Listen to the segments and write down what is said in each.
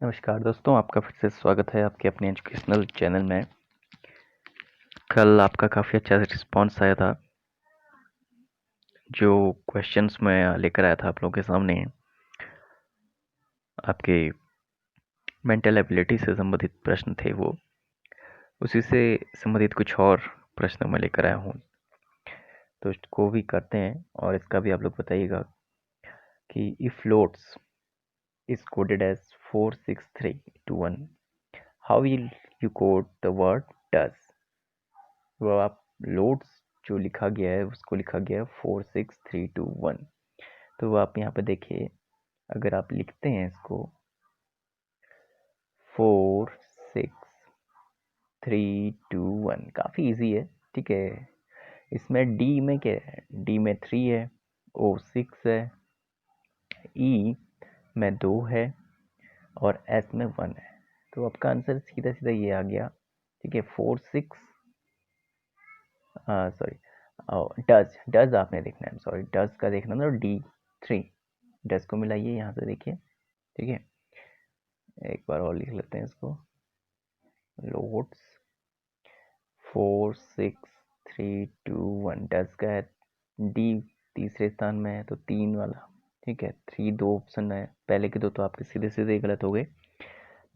नमस्कार दोस्तों, आपका फिर से स्वागत है आपके अपने एजुकेशनल चैनल में। कल आपका काफ़ी अच्छा रिस्पांस आया था। जो क्वेश्चंस मैं लेकर आया था आप लोगों के सामने, आपके मेंटल एबिलिटी से संबंधित प्रश्न थे वो। उसी से संबंधित कुछ और प्रश्न मैं लेकर आया हूँ, तो इसको भी करते हैं और इसका भी आप लोग बताइएगा कि if loads is coded as 46321, how will you code the word does? वो आप लोड्स जो लिखा गया है उसको लिखा गया है 46321। तो वो आप यहाँ पे देखिए, अगर आप लिखते हैं इसको 46321, काफ़ी इजी है। ठीक है, इसमें डी में क्या है, डी में 3 है, ओ 6 है, ई में 2 है और एस में 1 है। तो आपका आंसर सीधा सीधा ये आ गया। ठीक है, डज डज आपने देखना है, सॉरी डज का देखना था, D3 डज को मिलाइए यहाँ से, देखिए। ठीक है, एक बार और लिख लेते हैं इसको, लोड्स 46321, डज का है, डी तीसरे स्थान में है तो 3 वाला। ठीक है, 3 दो ऑप्शन है, पहले के दो तो आपके सीधे सीधे गलत हो गए,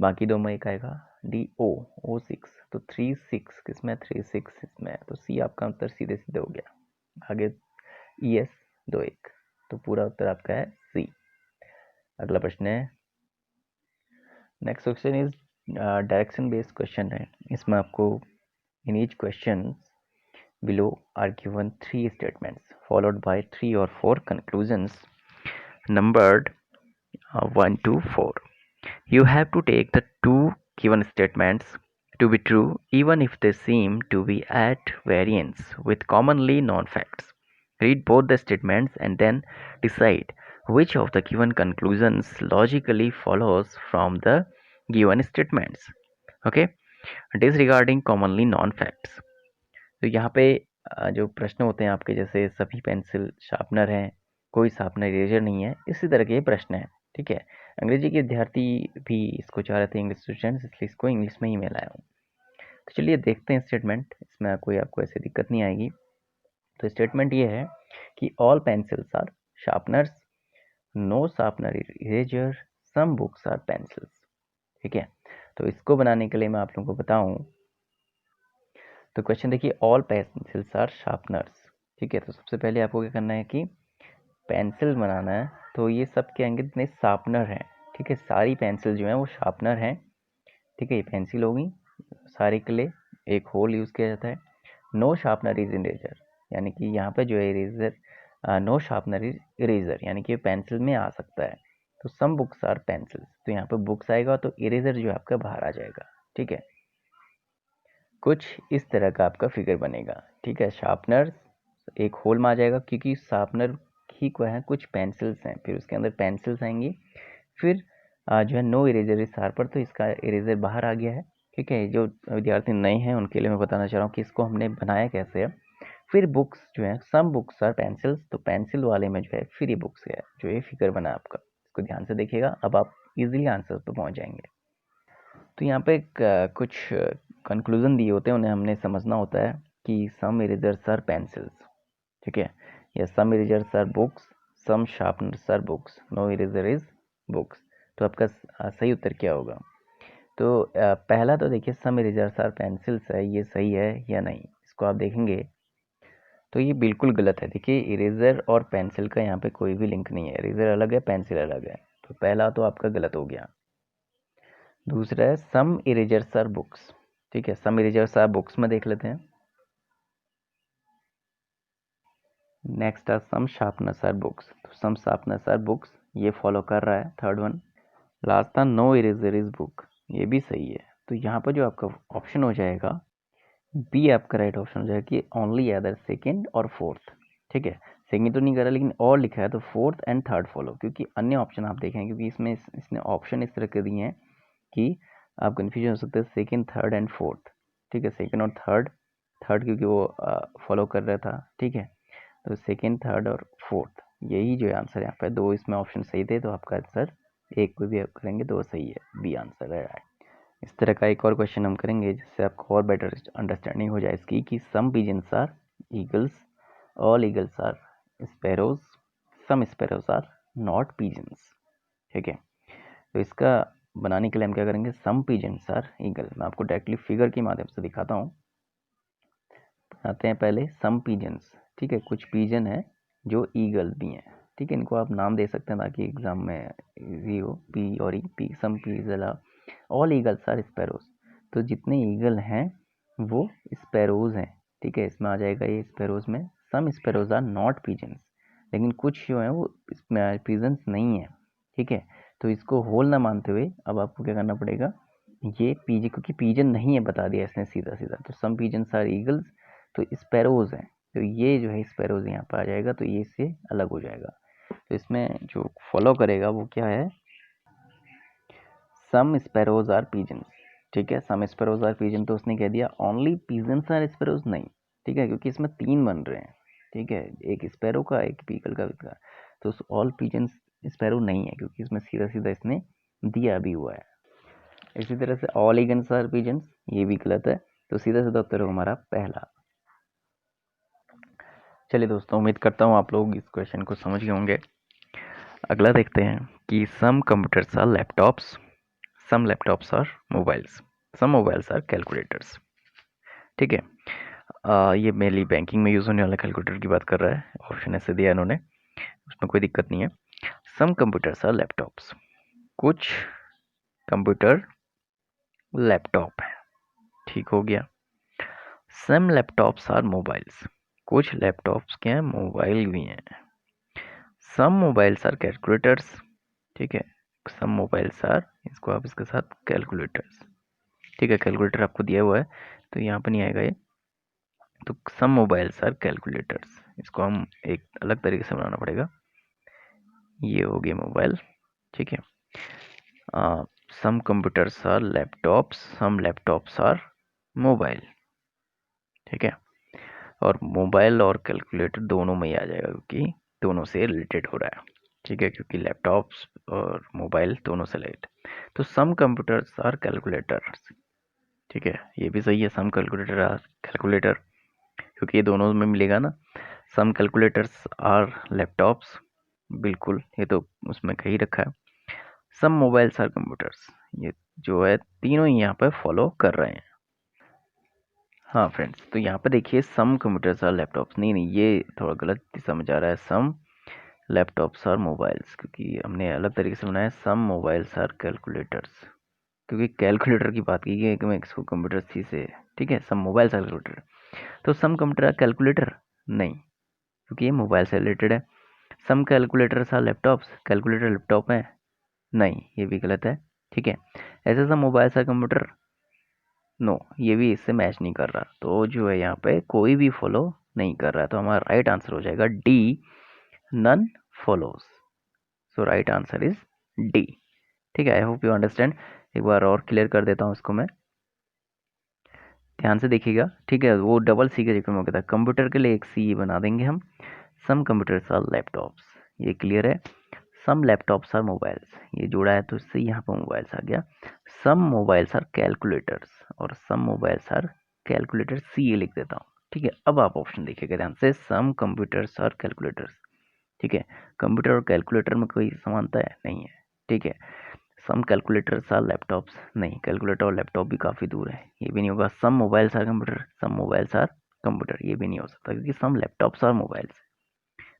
बाकी दो में एक आएगा O6, तो 36 किसमें, 36 इसमें है, तो सी आपका उत्तर सीधे सीधे हो गया। आगे ES 21, तो पूरा उत्तर आपका है सी। अगला प्रश्न है, next question is direction based question है। इसमें आपको in each question below are given 3 statements followed by 3 or 4 conclusions numbered 1 to 4. You have to take the 2 given statements to be true even if they seem to be at variance with commonly known facts. Read both the statements and then decide which of the given conclusions logically follows from the given statements. Okay, disregarding commonly known facts. तो यहाँ पे जो प्रश्न होते हैं आपके, जैसे सभी पेंसिल शार्पनर हैं, कोई शार्पनर इरेजर नहीं है, इसी तरह के प्रश्न हैं। ठीक है, अंग्रेजी के विद्यार्थी भी इसको चाह रहे थे, इंग्लिश स्टूडेंट्स, इसलिए इसको इंग्लिश में ही मैं लाया हूँ। तो चलिए देखते हैं स्टेटमेंट, इसमें कोई आपको ऐसी दिक्कत नहीं आएगी। तो स्टेटमेंट ये है कि all pencils are sharpeners, no sharpener eraser, some books are pencils. ठीक है, तो इसको बनाने के लिए मैं आप लोगों को बताऊं, तो क्वेश्चन देखिए, ऑल पेंसिल्स आर शार्पनर्स। ठीक है, तो सबसे पहले आपको क्या करना है कि पेंसिल बनाना है, तो ये सब के अंगे इतने शार्पनर हैं। ठीक है, सारी पेंसिल जो है वो शार्पनर हैं। ठीक है, ये पेंसिल होगी, सारे के लिए एक होल यूज़ किया जाता है। नो शार्पनर इज इरेजर, यानी कि यहाँ पे जो है eraser, no sharpener is eraser, यानी कि पेंसिल में आ सकता है। तो सम बुक्स आर पेंसिल्स, तो यहाँ पे बुक्स आएगा तो इरेजर जो है आपका बाहर आ जाएगा। ठीक है, कुछ इस तरह का आपका फिगर बनेगा। ठीक है, शार्पनर एक होल में आ जाएगा, क्योंकि शार्पनर ही को है, कुछ पेंसिल्स हैं, फिर उसके अंदर पेंसिल्स आएंगी, फिर जो है नो इरेजर इज शार्पर, तो इसका इरेजर बाहर आ गया है। ठीक है, जो विद्यार्थी नए हैं उनके लिए मैं बताना चाह रहा हूँ कि इसको हमने बनाया कैसे है। फिर बुक्स जो है, सम बुक्स आर पेंसिल्स, तो पेंसिल वाले में जो है फिर ये बुक्स है, जो ये फिगर बना आपका, इसको ध्यान से देखिएगा, अब आप इजीली आंसर पर पहुंच जाएंगे। तो यहाँ पे कुछ कंक्लूजन दिए होते हैं, उन्हें हमने समझना होता है कि सम इरेजर्स आर पेंसिल्स। ठीक है, या some erasers are books, some sharpeners are books, no eraser is books. तो आपका सही उत्तर क्या होगा? तो पहला तो देखिए, सम इरेजर्स आर पेंसिल्स है, ये सही है या नहीं, इसको आप देखेंगे तो ये बिल्कुल गलत है। देखिए, इरेजर और पेंसिल का यहाँ पे कोई भी लिंक नहीं है, इरेजर अलग है, पेंसिल अलग है, तो पहला तो आपका गलत हो गया। दूसरा है सम इरेजर्स आर बुक्स। ठीक है, सम इरेजर्स आर बुक्स में देख लेते हैं। Next are some sharpeners are books, तो सम शार्पनर्स आर बुक्स, ये फॉलो कर रहा है थर्ड वन। लास्ट था नो इरेजर इज बुक, ये भी सही है। तो यहाँ पर जो आपका ऑप्शन हो जाएगा बी, आपका राइट ऑप्शन हो जाएगा कि ओनली अदर सेकेंड और फोर्थ। ठीक है, सेकेंड तो नहीं करा, लेकिन और लिखा है तो फोर्थ एंड थर्ड फॉलो, क्योंकि अन्य ऑप्शन आप देखें, क्योंकि इसमें इसने ऑप्शन इस तरह के दिए हैं कि आप कन्फ्यूजन हो सकते हैं सेकेंड, थर्ड एंड फोर्थ। ठीक है, सेकेंड और थर्ड, थर्ड क्योंकि वो फॉलो कर रहा था। ठीक है, तो सेकेंड, थर्ड और फोर्थ, यही जो आंसर यहाँ पे, दो इसमें ऑप्शन सही थे, तो आपका आंसर एक कोई भी आप करेंगे तो वो सही है, बी आंसर है राइट। इस तरह का एक और क्वेश्चन हम करेंगे जिससे आपको और बेटर अंडरस्टैंडिंग हो जाए इसकी, कि some pigeons are eagles, all eagles are sparrows, some sparrows are not pigeons. ठीक है, तो इसका बनाने के लिए हम क्या करेंगे, सम पिजन्स आर ईगल। मैं आपको डायरेक्टली फिगर के माध्यम से दिखाता हूँ। आते हैं पहले सम पिजन्स। ठीक है, कुछ पिजन है जो ईगल भी हैं। ठीक है, इनको आप नाम दे सकते हैं ताकि एग्जाम में इजी हो। पी और E, P some pigeon, all eagles are sparrows. तो जितने ईगल हैं वो स्पैरोज हैं। ठीक है, इसमें आ जाएगा ये स्पैरोज में। सम स्पैरोज आर नॉट पिजन्स, लेकिन कुछ जो हैं वो पिजन्स नहीं है। ठीक है, तो इसको होल ना मानते हुए अब आपको क्या करना पड़ेगा, ये पीजन, क्योंकि पीजन नहीं है बता दिया इसने सीधा सीधा, तो सम पिजन्स आर ईगल्स, तो स्पैरोज हैं। तो ये जो है स्पैरोज यहाँ पर आ जाएगा, तो ये इससे अलग हो जाएगा। तो इसमें जो फॉलो करेगा वो क्या है, सम स्पैरोज आर पिजन्स। ठीक है, सम स्पैरोज आर पिजन, तो उसने कह दिया ओनली पिजन्स आर स्पैरोज नहीं। ठीक है, क्योंकि इसमें 3 बन रहे हैं। ठीक है, एक स्पैरो का, एक पीकल का, तो ऑल पिजन्स स्पैरो नहीं है, क्योंकि इसमें सीधा सीधा इसने दिया भी हुआ है। इसी तरह से ऑल ईगल्स आर पिजन्स, ये भी गलत है, तो सीधा सीधा उत्तर होगा हमारा पहला। चलिए दोस्तों, उम्मीद करता हूँ आप लोग इस क्वेश्चन को समझ गए होंगे। अगला देखते हैं कि some computers are laptops, some laptops are mobiles, some mobiles are calculators. ठीक है, ये मेनली बैंकिंग में यूज़ होने वाला कैलकुलेटर की बात कर रहा है। ऑप्शन ऐसे दिया इन्होंने, उसमें कोई दिक्कत नहीं है। सम कंप्यूटर्स आर लैपटॉप्स, कुछ कंप्यूटर लैपटॉप है। ठीक हो गया। सम लैपटॉप्स आर मोबाइल्स, कुछ लैपटॉप्स के हैं मोबाइल भी हैं। सम मोबाइल्स आर कैलकुलेटर्स। ठीक है, सम मोबाइल्स आर, इसको आप इसके साथ कैलकुलेटर्स। ठीक है, कैलकुलेटर आपको दिया हुआ है तो यहाँ पर नहीं आएगा ये, तो सम मोबाइल्स आर कैलकुलेटर्स, इसको हम एक अलग तरीके से बनाना पड़ेगा। ये हो गया मोबाइल। ठीक है, some computers are laptops, some laptops are mobile. ठीक है, और मोबाइल और कैलकुलेटर दोनों में ही आ जाएगा, क्योंकि दोनों से रिलेटेड हो रहा है। ठीक है, क्योंकि लैपटॉप्स और मोबाइल दोनों से रिलेटेड, तो सम कंप्यूटर्स आर कैलकुलेटर्स। ठीक है, ये भी सही है, सम कैलकुलेटर आर कैलकुलेटर, क्योंकि ये दोनों में मिलेगा ना। सम कैलकुलेटर्स आर लैपटॉप्स, बिल्कुल ये तो उसमें कही रखा है। सम मोबाइल्स आर कंप्यूटर्स, ये जो है तीनों ही यहाँ पर फॉलो कर रहे हैं। हाँ फ्रेंड्स, तो यहाँ पर देखिए सम कंप्यूटर्स आर लैपटॉप्स, नहीं ये थोड़ा गलत समझ आ रहा है। सम लैपटॉप्स आर मोबाइल्स, क्योंकि हमने अलग तरीके से बनाया सम मोबाइल्स आर कैलकुलेटर्स, क्योंकि कैलकुलेटर की बात की है कि मैं इसको कंप्यूटर सी से। ठीक है, सम मोबाइल्स आर कैलकुलेटर, तो सम कंप्यूटर कैलकुलेटर नहीं, क्योंकि ये मोबाइल से रिलेटेड है। Some calculators are laptops, calculator laptop है नहीं, ये भी गलत है। ठीक है, ऐसे some mobiles are computer, no, ये भी इससे मैच नहीं कर रहा, तो जो है यहाँ पे कोई भी फॉलो नहीं कर रहा है, तो हमारा राइट आंसर हो जाएगा D, none follows. So right answer is D. ठीक है, आई होप यू अंडरस्टैंड। एक बार और क्लियर कर देता हूँ इसको मैं, ध्यान से देखिएगा। ठीक है, वो डबल सी के जिक्र में कहता है, कंप्यूटर के लिए एक सी बना देंगे हम। सम कंप्यूटर्स आर लैपटॉप्स, ये क्लियर है। सम लैपटॉप्स आर मोबाइल्स, ये जोड़ा है तो इससे यहाँ पर मोबाइल्स आ गया। सम मोबाइल्स आर कैलकुलेटर्स, और सम मोबाइल्स आर कैलकुलेटर, सी ये लिख देता हूँ। ठीक है, अब आप ऑप्शन देखिएगा ध्यान से, सम कंप्यूटर्स आर कैलकुलेटर्स। ठीक है, कंप्यूटर और कैलकुलेटर में कोई समानता है नहीं है। ठीक है, सम कैलकुलेटर्स आर लैपटॉप्स, नहीं, कैलकुलेटर और लैपटॉप भी काफ़ी दूर है, ये भी नहीं होगा। Some mobiles are computer, some mobiles are computer, ये भी नहीं हो सकता, क्योंकि सम लैपटॉप्स आर मोबाइल्स,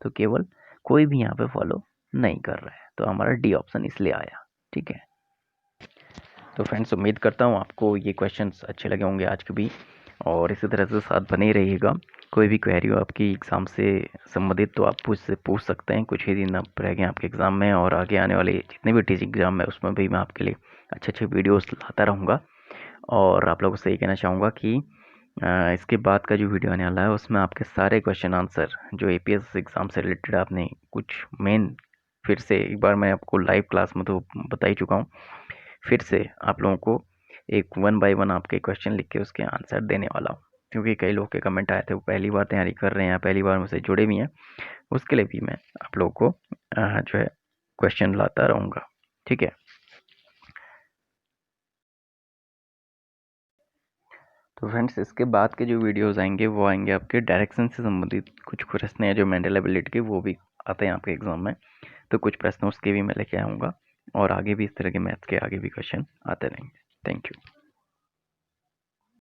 तो केवल कोई भी यहाँ पे फॉलो नहीं कर रहा है, तो हमारा डी ऑप्शन इसलिए आया। ठीक है, तो फ्रेंड्स उम्मीद करता हूँ आपको ये क्वेश्चंस अच्छे लगे होंगे आज के भी, और इसी तरह से साथ बने रहिएगा। कोई भी क्वेरी हो आपकी एग्ज़ाम से संबंधित तो आप मुझसे पूछ सकते हैं। कुछ ही दिन अब रह गए आपके एग्ज़ाम में, और आगे आने वाले जितने भी टीचिंग एग्ज़ाम है उसमें भी मैं आपके लिए अच्छे अच्छे वीडियोस लाता रहूँगा। और आप लोगों से ये कहना चाहूँगा कि इसके बाद का जो वीडियो आने वाला है उसमें आपके सारे क्वेश्चन आंसर जो एपीएस एग्ज़ाम से रिलेटेड आपने कुछ मेन, फिर से एक बार मैं आपको लाइव क्लास में तो बता ही चुका हूँ, फिर से आप लोगों को एक 1 बाय 1 आपके क्वेश्चन लिख के उसके आंसर देने वाला हूँ, क्योंकि कई लोग के कमेंट आए थे वो पहली बार तैयारी कर रहे हैं, पहली बार मुझसे जुड़े भी हैं, उसके लिए भी मैं आप लोगों को जो है क्वेश्चन लाता रहूँगा। ठीक है। तो फ्रेंड्स, इसके बाद के जो वीडियोस आएंगे वो आएंगे आपके डायरेक्शन से संबंधित कुछ प्रश्न हैं जो मेंटल एबिलिटी के, वो भी आते हैं आपके एग्जाम में। तो कुछ प्रश्न उसके भी मैं लेके आऊँगा, और आगे भी इस तरह के मैथ्स के आगे भी क्वेश्चन आते रहेंगे। Thank you.